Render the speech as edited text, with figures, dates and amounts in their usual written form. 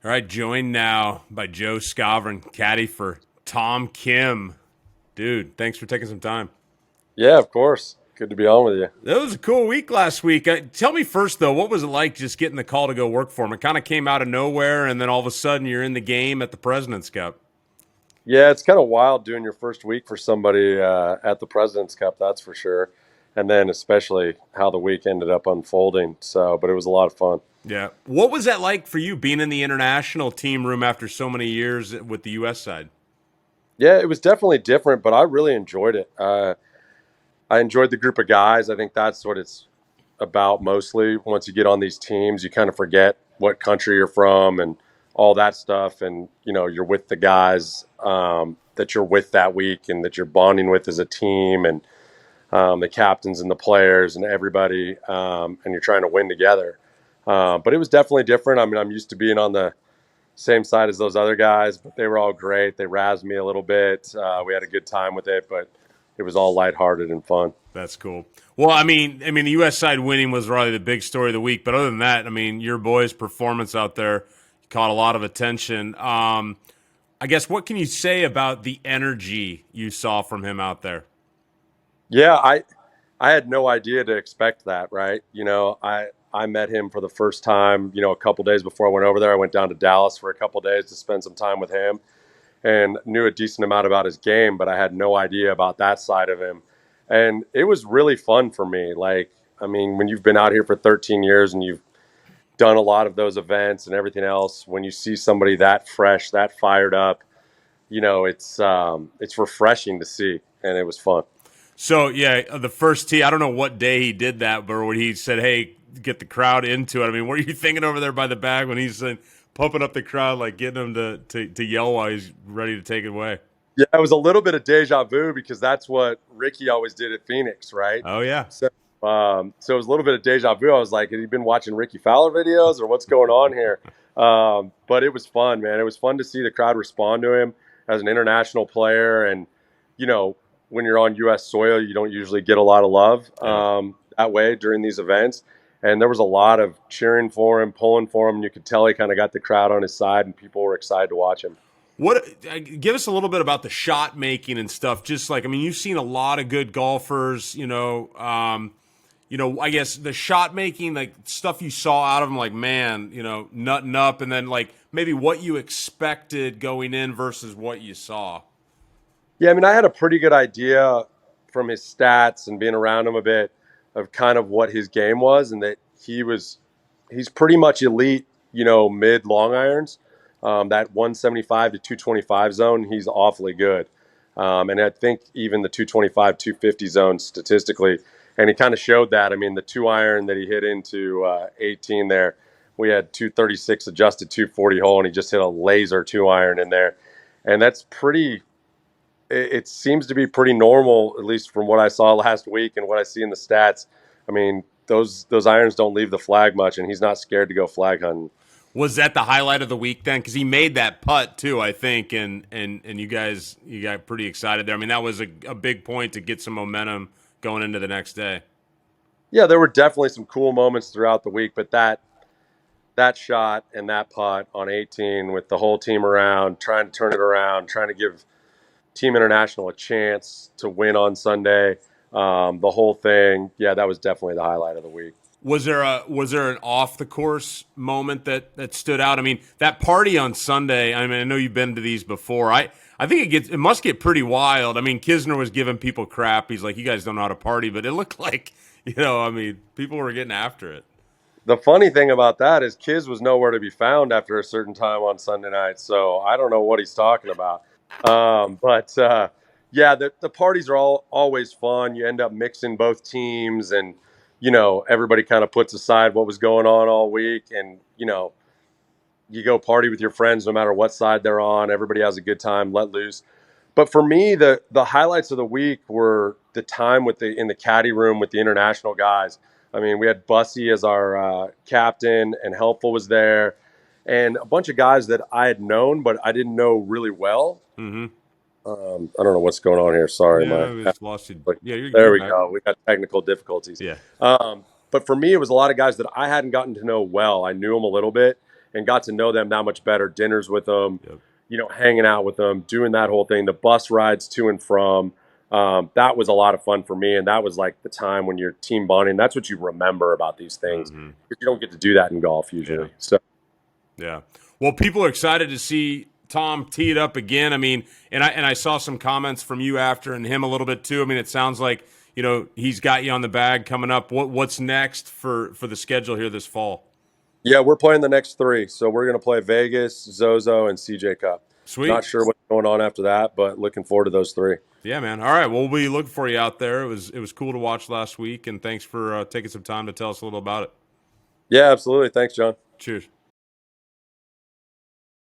All right, joined now by Joe Skovron, caddy for Tom Kim. Dude, thanks for taking some time. Yeah, of course. Good to be on with you. That was a cool week last week. Tell me first, though, what was it like just getting the call to go work for him? It kind of came out of nowhere, and then all of a sudden you're in the game at the President's Cup. Yeah, it's kind of wild doing your first week for somebody at the President's Cup, that's for sure. And then especially how the week ended up unfolding. So, but it was a lot of fun. Yeah. What was that like for you being in the international team room after so many years with the U.S. side? Yeah, it was definitely different, but I really enjoyed it. I enjoyed the group of guys. I think that's what it's about mostly. Once you get on these teams, you kind of forget what country you're from and all that stuff. And, you're with the guys that you're with that week and that you're bonding with as a team. And the captains and the players and everybody, and you're trying to win together. But it was definitely different. I mean, I'm used to being on the same side as those other guys, but they were all great. They razzed me a little bit. We had a good time with it, but it was all lighthearted and fun. That's cool. Well, I mean, the U.S. side winning was probably the big story of the week. But other than that, I mean, your boy's performance out there caught a lot of attention. I guess what can you say about the energy you saw from him out there? Yeah, I had no idea to expect that, right? I met him for the first time, a couple days before I went over there. I went down to Dallas for a couple days to spend some time with him and knew a decent amount about his game, but I had no idea about that side of him. And it was really fun for me. Like, I mean, when you've been out here for 13 years and you've done a lot of those events and everything else, when you see somebody that fresh, that fired up, it's refreshing to see, and it was fun. So yeah, the first tee. I don't know what day he did that, but when he said, "Hey, get the crowd into it." I mean, what are you thinking over there by the bag when he's pumping up the crowd, like getting them to yell while he's ready to take it away? Yeah, it was a little bit of deja vu because that's what Ricky always did at Phoenix, right? Oh yeah. So it was a little bit of deja vu. I was like, "Have you been watching Ricky Fowler videos, or what's going on here?" But it was fun, man. It was fun to see the crowd respond to him as an international player, and you know, when you're on U.S. soil, you don't usually get a lot of love Yeah. that way during these events. And there was a lot of cheering for him, pulling for him. And you could tell he kind of got the crowd on his side, and people were excited to watch him. What give us a little bit about the shot making and stuff? Just like I mean, you've seen a lot of good golfers. I guess the shot making, like stuff you saw out of them, like man, nutting up, and then like maybe what you expected going in versus what you saw. Yeah, I mean, I had a pretty good idea from his stats and being around him a bit of kind of what his game was, and that he's pretty much elite, mid long irons. That 175 to 225 zone, he's awfully good. And I think even the 225, 250 zone statistically, and he kind of showed that. I mean, the 2 iron that he hit into 18 there, we had 236 adjusted 240 hole, and he just hit a laser 2 iron in there. And that's pretty it seems to be pretty normal, at least from what I saw last week and what I see in the stats. I mean, those irons don't leave the flag much, and he's not scared to go flag hunting. Was that the highlight of the week then? Because he made that putt too, I think, and you got pretty excited there. I mean, that was a big point to get some momentum going into the next day. Yeah, there were definitely some cool moments throughout the week, but that shot and that putt on 18 with the whole team around, trying to turn it around, trying to give Team International a chance to win on Sunday, the whole thing, yeah, that was definitely the highlight of the week. Was there an off the course moment that stood out? I mean, that party on Sunday. I mean, I know you've been to these before. I think it must get pretty wild. I mean, Kisner was giving people crap. He's like, you guys don't know how to party, but it looked like I mean, people were getting after it. The funny thing about that is Kiz was nowhere to be found after a certain time on Sunday night, so I don't know what he's talking about. But yeah, the parties are always fun. You end up mixing both teams, and everybody kind of puts aside what was going on all week, and you go party with your friends no matter what side they're on. Everybody has a good time, let loose. But for me, the highlights of the week were the time in the caddy room with the international guys. I mean, we had Bussy as our captain, and Helpful was there, and a bunch of guys that I had known, but I didn't know really well. Mm-hmm. I don't know what's going on here. Sorry, Yeah, I was lost. Yeah, there you're we back. go. We got technical difficulties. Yeah. But for me, it was a lot of guys that I hadn't gotten to know well. I knew them a little bit, and got to know them that much better. Dinners with them, Yep. hanging out with them, doing that whole thing, the bus rides to and from. That was a lot of fun for me, and that was like the time when you're team bonding. That's what you remember about these things, Mm-hmm. because you don't get to do that in golf usually. Yeah. So, yeah. Well, people are excited to see Tom tee it up again. I mean, and I saw some comments from you after and him a little bit too. I mean, it sounds like he's got you on the bag coming up. What's next for the schedule here this fall? yeah, we're playing the next three. So we're going to play Vegas, Zozo, and CJ Cup. Sweet. Not sure what's going on after that, but looking forward to those three. Yeah, man. All right. Well, we'll be looking for you out there. It was cool to watch last week, and thanks for taking some time to tell us a little about it. Yeah, absolutely. Thanks, John. Cheers.